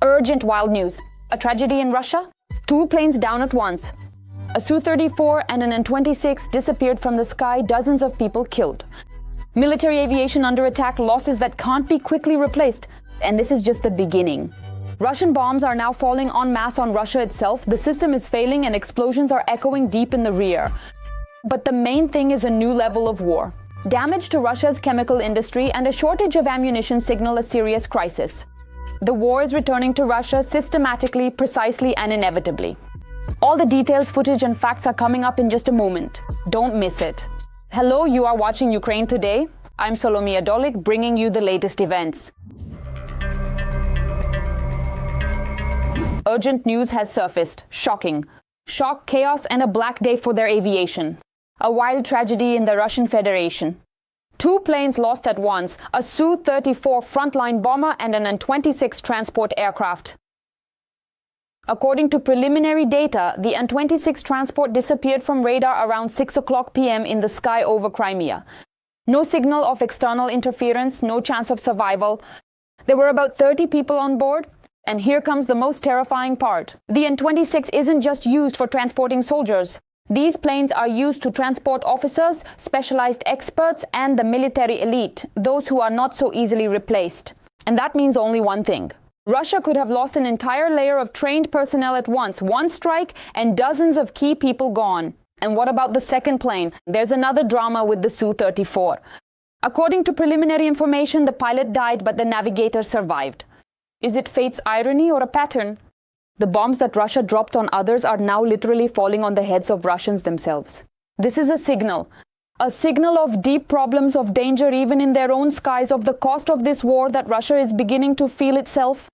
Urgent wild news. A tragedy in Russia? 2 planes down at once. A Su-34 and an An-26 disappeared from the sky, dozens of people killed. Military aviation under attack, losses that can't be quickly replaced. And this is just the beginning. Russian bombs are now falling en masse on Russia itself. The system is failing and explosions are echoing deep in the rear. But the main thing is a new level of war. Damage to Russia's chemical industry and a shortage of ammunition signal a serious crisis. The war is returning to Russia systematically, precisely, and inevitably. All the details, footage, and facts are coming up in just a moment. Don't miss it. Hello, you are watching Ukraine Today. I'm Solomia Dolik, bringing you the latest events. Urgent news has surfaced. Shocking. Shock, chaos, and a black day for their aviation. A wild tragedy in the Russian Federation. 2 planes lost at once, a Su-34 frontline bomber and an An-26 transport aircraft. According to preliminary data, the An-26 transport disappeared from radar around 6 o'clock p.m. in the sky over Crimea. No signal of external interference, no chance of survival. There were about 30 people on board. And here comes the most terrifying part. The An-26 isn't just used for transporting soldiers. These planes are used to transport officers, specialized experts, and the military elite, those who are not so easily replaced. And that means only one thing. Russia could have lost an entire layer of trained personnel at once, one strike, and dozens of key people gone. And what about the second plane? There's another drama with the Su-34. According to preliminary information, the pilot died, but the navigator survived. Is it fate's irony or a pattern? The bombs that Russia dropped on others are now literally falling on the heads of Russians themselves. This is a signal of deep problems, of danger even in their own skies, of the cost of this war that Russia is beginning to feel itself.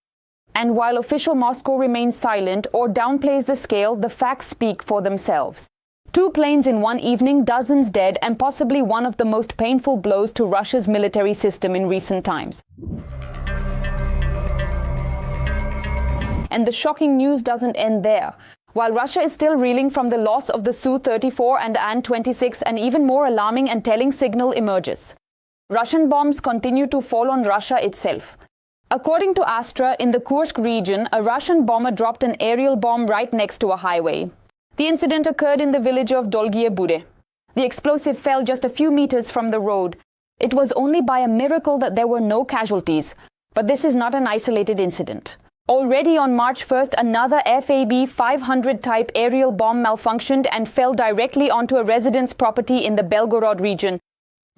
And while official Moscow remains silent or downplays the scale, the facts speak for themselves. 2 planes in one evening, dozens dead, and possibly one of the most painful blows to Russia's military system in recent times. And the shocking news doesn't end there. While Russia is still reeling from the loss of the Su-34 and An-26, an even more alarming and telling signal emerges. Russian bombs continue to fall on Russia itself. According to Astra, in the Kursk region, a Russian bomber dropped an aerial bomb right next to a highway. The incident occurred in the village of Dolgie Bude. The explosive fell just a few meters from the road. It was only by a miracle that there were no casualties. But this is not an isolated incident. Already on March 1st, another FAB-500 type aerial bomb malfunctioned and fell directly onto a resident's property in the Belgorod region.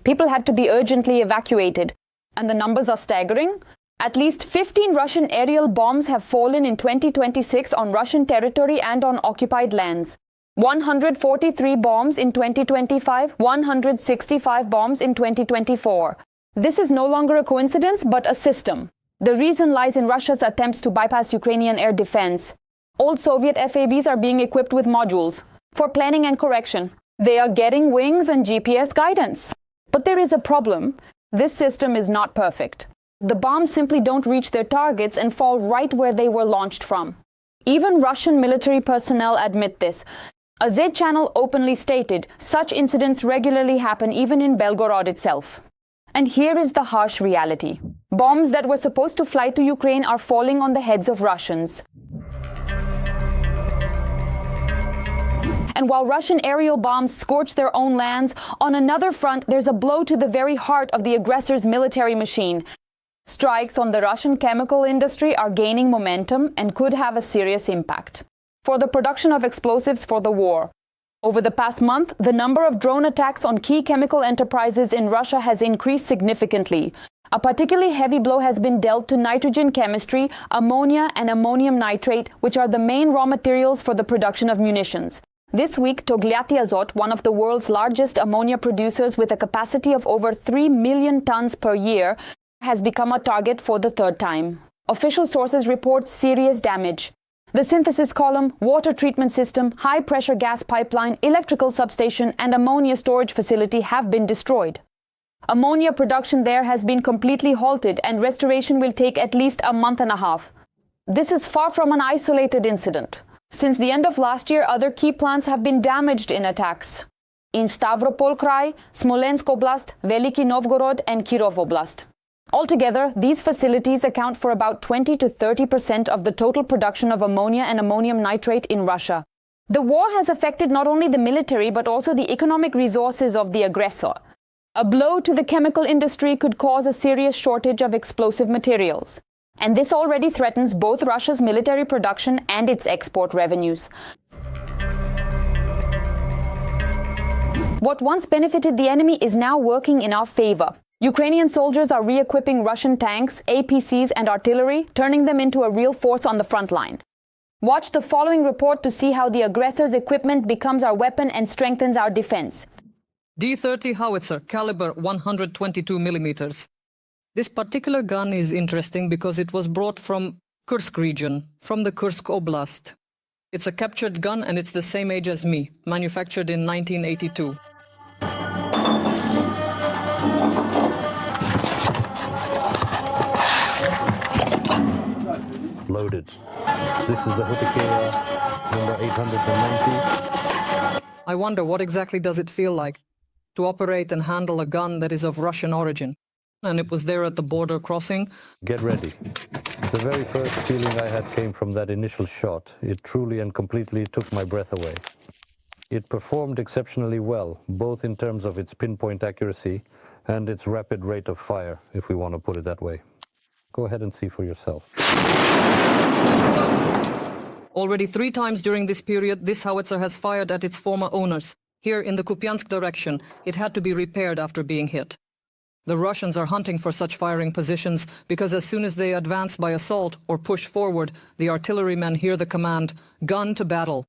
People had to be urgently evacuated. And the numbers are staggering. At least 15 Russian aerial bombs have fallen in 2026 on Russian territory and on occupied lands. 143 bombs in 2025, 165 bombs in 2024. This is no longer a coincidence, but a system. The reason lies in Russia's attempts to bypass Ukrainian air defense. Old Soviet FABs are being equipped with modules for planning and correction. They are getting wings and GPS guidance. But there is a problem. This system is not perfect. The bombs simply don't reach their targets and fall right where they were launched from. Even Russian military personnel admit this. A Z channel openly stated such incidents regularly happen even in Belgorod itself. And here is the harsh reality. Bombs that were supposed to fly to Ukraine are falling on the heads of Russians. And while Russian aerial bombs scorch their own lands, on another front there's a blow to the very heart of the aggressor's military machine. Strikes on the Russian chemical industry are gaining momentum and could have a serious impact for the production of explosives for the war. Over the past month, the number of drone attacks on key chemical enterprises in Russia has increased significantly. A particularly heavy blow has been dealt to nitrogen chemistry, ammonia and ammonium nitrate, which are the main raw materials for the production of munitions. This week, Togliatti Azot, one of the world's largest ammonia producers with a capacity of over 3 million tons per year, has become a target for the 3rd time. Official sources report serious damage. The synthesis column, water treatment system, high-pressure gas pipeline, electrical substation, and ammonia storage facility have been destroyed. Ammonia production there has been completely halted, and restoration will take at least a month and a half. This is far from an isolated incident. Since the end of last year, other key plants have been damaged in attacks. In Stavropol Krai, Smolensk Oblast, Veliki Novgorod, and Kirov Oblast. Altogether, these facilities account for about 20 to 30% of the total production of ammonia and ammonium nitrate in Russia. The war has affected not only the military but also the economic resources of the aggressor. A blow to the chemical industry could cause a serious shortage of explosive materials. And this already threatens both Russia's military production and its export revenues. What once benefited the enemy is now working in our favor. Ukrainian soldiers are re-equipping Russian tanks, APCs and artillery, turning them into a real force on the front line. Watch the following report to see how the aggressor's equipment becomes our weapon and strengthens our defense. D-30 howitzer, caliber 122 millimeters. This particular gun is interesting because it was brought from Kursk region, from the Kursk Oblast. It's a captured gun and it's the same age as me, manufactured in 1982. Loaded. This is the Hutikeya number 890. I wonder what exactly does it feel like to operate and handle a gun that is of Russian origin. And it was there at the border crossing. Get ready. The very first feeling I had came from that initial shot. It truly and completely took my breath away. It performed exceptionally well, both in terms of its pinpoint accuracy and its rapid rate of fire, if we want to put it that way. Go ahead and see for yourself. Already 3 times during this period, this howitzer has fired at its former owners. Here in the Kupiansk direction, it had to be repaired after being hit. The Russians are hunting for such firing positions because as soon as they advance by assault or push forward, the artillerymen hear the command, "Gun to battle."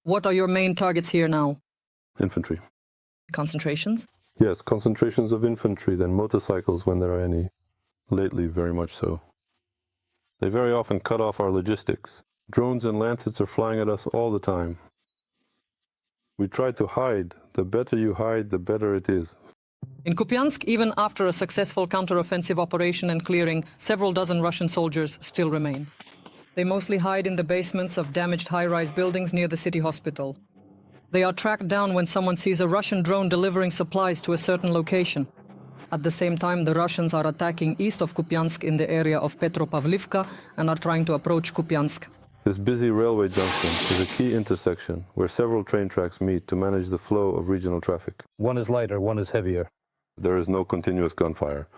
What are your main targets here now? Infantry. Concentrations? Yes, concentrations of infantry, then motorcycles when there are any. Lately, very much so. They very often cut off our logistics. Drones and Lancets are flying at us all the time. We try to hide. The better you hide, the better it is. In Kupiansk, even after a successful counter-offensive operation and clearing, several dozen Russian soldiers still remain. They mostly hide in the basements of damaged high-rise buildings near the city hospital. They are tracked down when someone sees a Russian drone delivering supplies to a certain location. At the same time, the Russians are attacking east of Kupiansk in the area of Petropavlivka and are trying to approach Kupiansk. This busy railway junction is a key intersection where several train tracks meet to manage the flow of regional traffic. One is lighter, one is heavier. There is no continuous gunfire.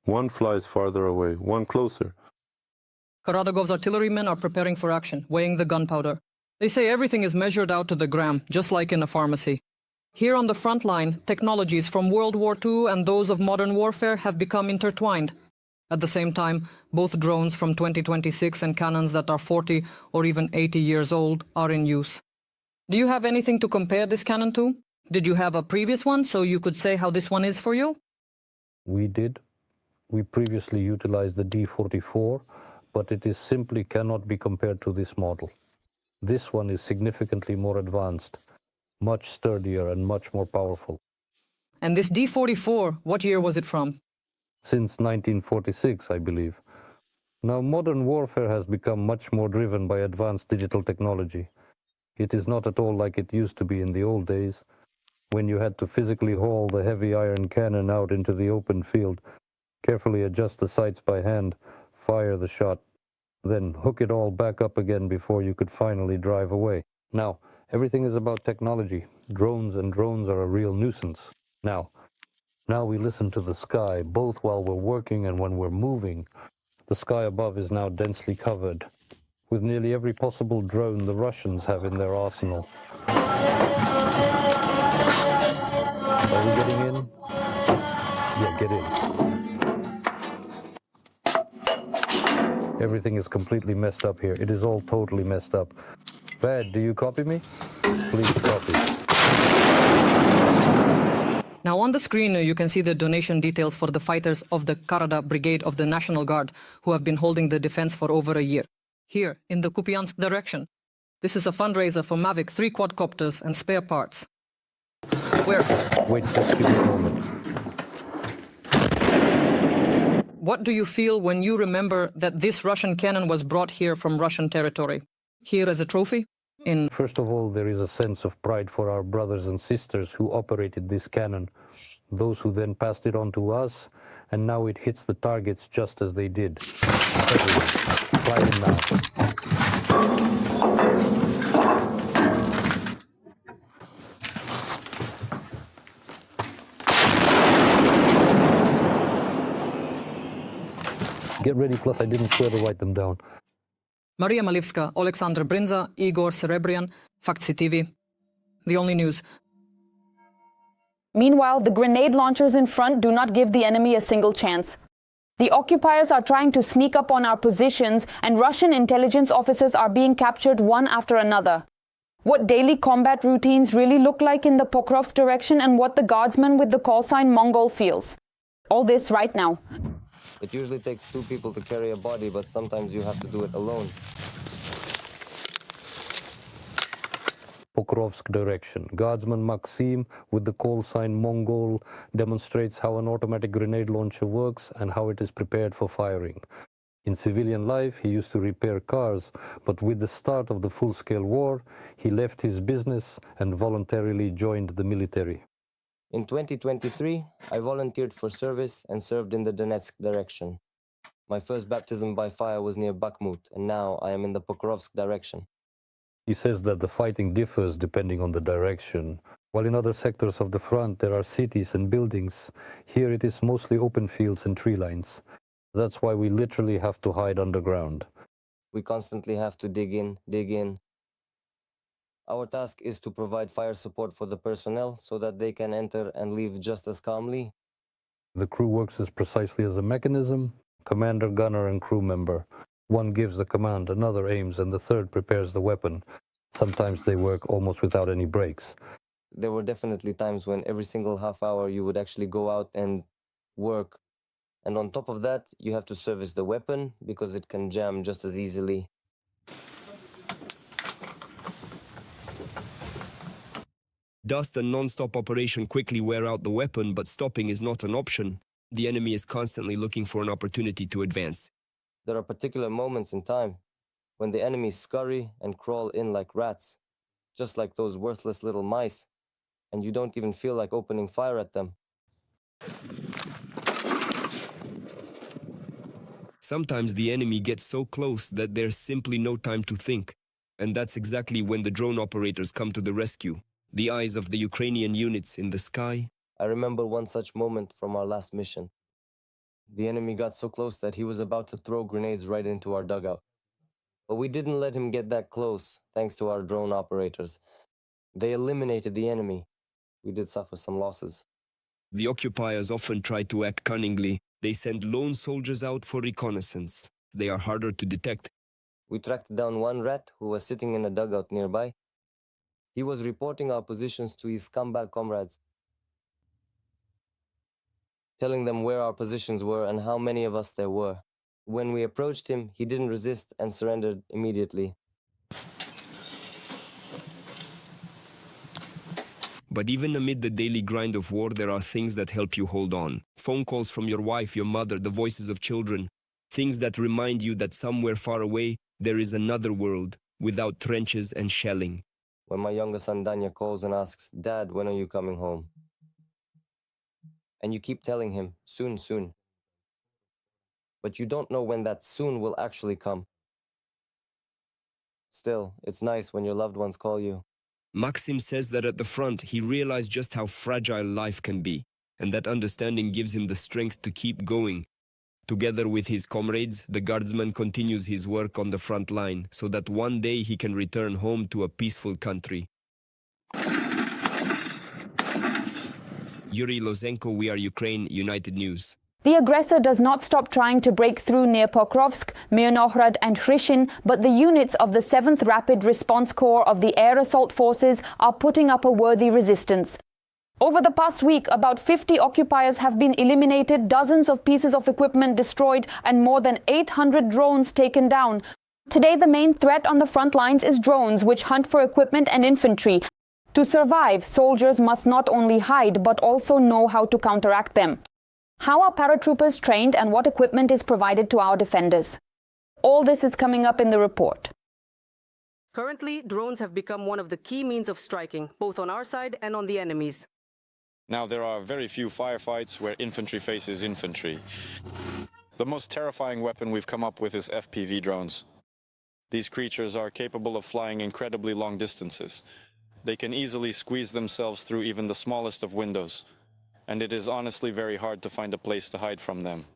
One flies farther away, one closer. Karadogov's artillerymen are preparing for action, weighing the gunpowder. They say everything is measured out to the gram, just like in a pharmacy. Here on the front line, technologies from World War II and those of modern warfare have become intertwined. At the same time, both drones from 2026 and cannons that are 40 or even 80 years old are in use. Do you have anything to compare this cannon to? Did you have a previous one, so you could say how this one is for you? We did. We previously utilized the D-44, but it is simply cannot be compared to this model. This one is significantly more advanced, much sturdier and much more powerful. And this D-44, what year was it from? Since 1946, I believe. Now, modern warfare has become much more driven by advanced digital technology. It is not at all like it used to be in the old days, when you had to physically haul the heavy iron cannon out into the open field, carefully adjust the sights by hand, fire the shot, then hook it all back up again before you could finally drive away. Now, everything is about technology. Drones are a real nuisance. Now we listen to the sky, both while we're working and when we're moving. The sky above is now densely covered, with nearly every possible drone the Russians have in their arsenal. Are we getting in? Yeah, get in. Everything is completely messed up here. It is all totally messed up. Bad, do you copy me? Please copy. Now on the screen you can see the donation details for the fighters of the Karada Brigade of the National Guard who have been holding the defense for over a year. Here, in the Kupiansk direction. This is a fundraiser for Mavic 3 quadcopters and spare parts. Where? Wait, just give me a moment. What do you feel when you remember that this Russian cannon was brought here from Russian territory? Here as a trophy? First of all, there is a sense of pride for our brothers and sisters who operated this cannon, those who then passed it on to us, and now it hits the targets just as they did. Everyone, fly in now. Get ready, plus I didn't swear to write them down. Maria Malivska, Oleksandr Brinza, Igor Serebrian, Fakti TV. The only news. Meanwhile, the grenade launchers in front do not give the enemy a single chance. The occupiers are trying to sneak up on our positions, and Russian intelligence officers are being captured one after another. What daily combat routines really look like in the Pokrovsk direction, and what the guardsman with the call sign Mongol feels. All this right now. It usually takes 2 people to carry a body, but sometimes you have to do it alone. Pokrovsk direction. Guardsman Maxim with the call sign Mongol demonstrates how an automatic grenade launcher works and how it is prepared for firing. In civilian life, he used to repair cars, but with the start of the full-scale war, he left his business and voluntarily joined the military. In 2023, I volunteered for service and served in the Donetsk direction. My first baptism by fire was near Bakhmut, and now I am in the Pokrovsk direction. He says that the fighting differs depending on the direction. While in other sectors of the front there are cities and buildings, here it is mostly open fields and tree lines. That's why we literally have to hide underground. We constantly have to dig in, dig in. Our task is to provide fire support for the personnel so that they can enter and leave just as calmly. The crew works as precisely as a mechanism: commander, gunner, and crew member. One gives the command, another aims, and the third prepares the weapon. Sometimes they work almost without any breaks. There were definitely times when every single half hour you would actually go out and work. And on top of that, you have to service the weapon because it can jam just as easily. Dust and non-stop operation quickly wear out the weapon, but stopping is not an option. The enemy is constantly looking for an opportunity to advance. There are particular moments in time when the enemies scurry and crawl in like rats, just like those worthless little mice, and you don't even feel like opening fire at them. Sometimes the enemy gets so close that there's simply no time to think. And that's exactly when the drone operators come to the rescue. The eyes of the Ukrainian units in the sky. I remember one such moment from our last mission. The enemy got so close that he was about to throw grenades right into our dugout. But we didn't let him get that close, thanks to our drone operators. They eliminated the enemy. We did suffer some losses. The occupiers often try to act cunningly. They send lone soldiers out for reconnaissance. They are harder to detect. We tracked down one rat who was sitting in a dugout nearby. He was reporting our positions to his scumbag comrades, telling them where our positions were and how many of us there were. When we approached him, he didn't resist and surrendered immediately. But even amid the daily grind of war, there are things that help you hold on. Phone calls from your wife, your mother, the voices of children. Things that remind you that somewhere far away, there is another world, without trenches and shelling. When my younger son Danya calls and asks, "Dad, when are you coming home?" And you keep telling him, "Soon, soon." But you don't know when that soon will actually come. Still, it's nice when your loved ones call you. Maxim says that at the front, he realized just how fragile life can be, and that understanding gives him the strength to keep going. Together with his comrades, the guardsman continues his work on the front line so that one day he can return home to a peaceful country. Yuri Lozenko, We Are Ukraine, United News. The aggressor does not stop trying to break through near Pokrovsk, Mirnohrad and Hrishin, but the units of the 7th Rapid Response Corps of the Air Assault Forces are putting up a worthy resistance. Over the past week, about 50 occupiers have been eliminated, dozens of pieces of equipment destroyed, and more than 800 drones taken down. Today, the main threat on the front lines is drones, which hunt for equipment and infantry. To survive, soldiers must not only hide, but also know how to counteract them. How are paratroopers trained and what equipment is provided to our defenders? All this is coming up in the report. Currently, drones have become one of the key means of striking, both on our side and on the enemy's. Now, there are very few firefights where infantry faces infantry. The most terrifying weapon we've come up with is FPV drones. These creatures are capable of flying incredibly long distances. They can easily squeeze themselves through even the smallest of windows, and it is honestly very hard to find a place to hide from them.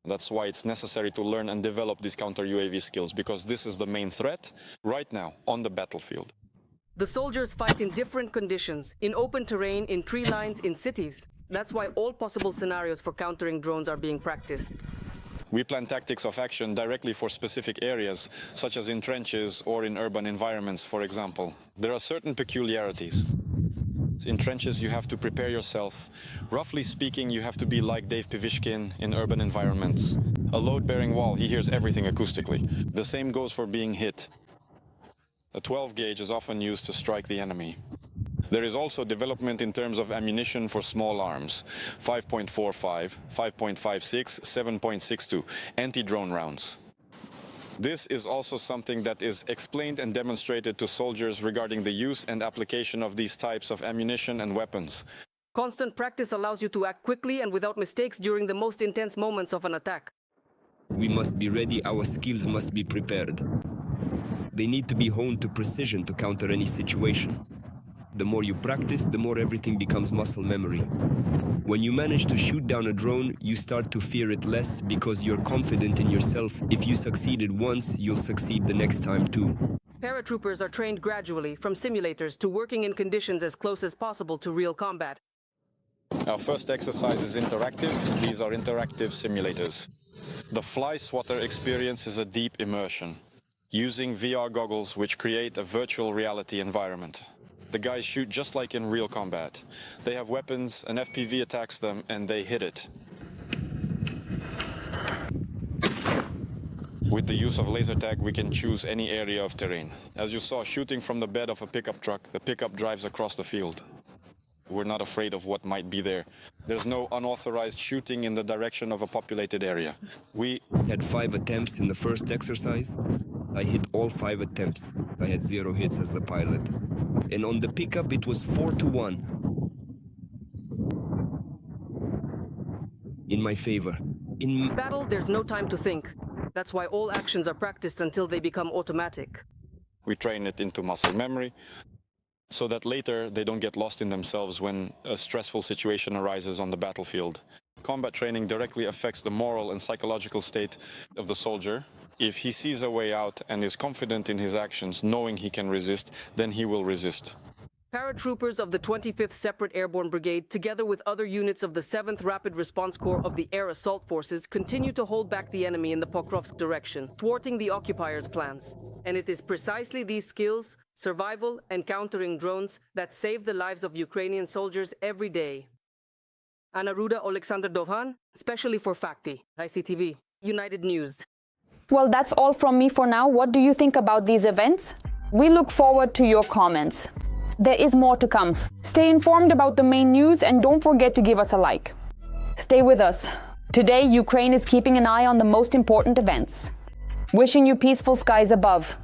That's why it's necessary to learn and develop these counter-UAV skills, because this is the main threat right now on the battlefield. The soldiers fight in different conditions, in open terrain, in tree lines, in cities. That's why all possible scenarios for countering drones are being practiced. We plan tactics of action directly for specific areas, such as in trenches or in urban environments, for example. There are certain peculiarities. In trenches, you have to prepare yourself. Roughly speaking, you have to be like Dave Pivishkin in urban environments. A load-bearing wall, he hears everything acoustically. The same goes for being hit. A 12 gauge is often used to strike the enemy. There is also development in terms of ammunition for small arms, 5.45, 5.56, 7.62, anti-drone rounds. This is also something that is explained and demonstrated to soldiers regarding the use and application of these types of ammunition and weapons. Constant practice allows you to act quickly and without mistakes during the most intense moments of an attack. We must be ready, our skills must be prepared. They need to be honed to precision to counter any situation. The more you practice, the more everything becomes muscle memory. When you manage to shoot down a drone, you start to fear it less because you're confident in yourself. If you succeeded once, you'll succeed the next time too. Paratroopers are trained gradually, from simulators to working in conditions as close as possible to real combat. Our first exercise is interactive. These are interactive simulators. The fly swatter experience is a deep immersion, using VR goggles which create a virtual reality environment. The guys shoot just like in real combat. They have weapons, an FPV attacks them, and they hit it. With the use of laser tag, we can choose any area of terrain. As you saw, shooting from the bed of a pickup truck, the pickup drives across the field. We're not afraid of what might be there. There's no unauthorized shooting in the direction of a populated area. We had 5 attempts in the first exercise. I hit all 5 attempts. I had 0 hits as the pilot. And on the pickup, it was 4-1. In my favor. In battle, there's no time to think. That's why all actions are practiced until they become automatic. We train it into muscle memory, so that later they don't get lost in themselves when a stressful situation arises on the battlefield. Combat training directly affects the moral and psychological state of the soldier. If he sees a way out and is confident in his actions, knowing he can resist, then he will resist. Paratroopers of the 25th Separate Airborne Brigade, together with other units of the 7th Rapid Response Corps of the Air Assault Forces, continue to hold back the enemy in the Pokrovsk direction, thwarting the occupiers' plans. And it is precisely these skills, survival and countering drones, that save the lives of Ukrainian soldiers every day. Anna Ruda, Alexander Dovhan, specially for Fakti, ICTV, United News. Well, that's all from me for now. What do you think about these events? We look forward to your comments. There is more to come. Stay informed about the main news and don't forget to give us a like. Stay with us. Today, Ukraine is keeping an eye on the most important events. Wishing you peaceful skies above.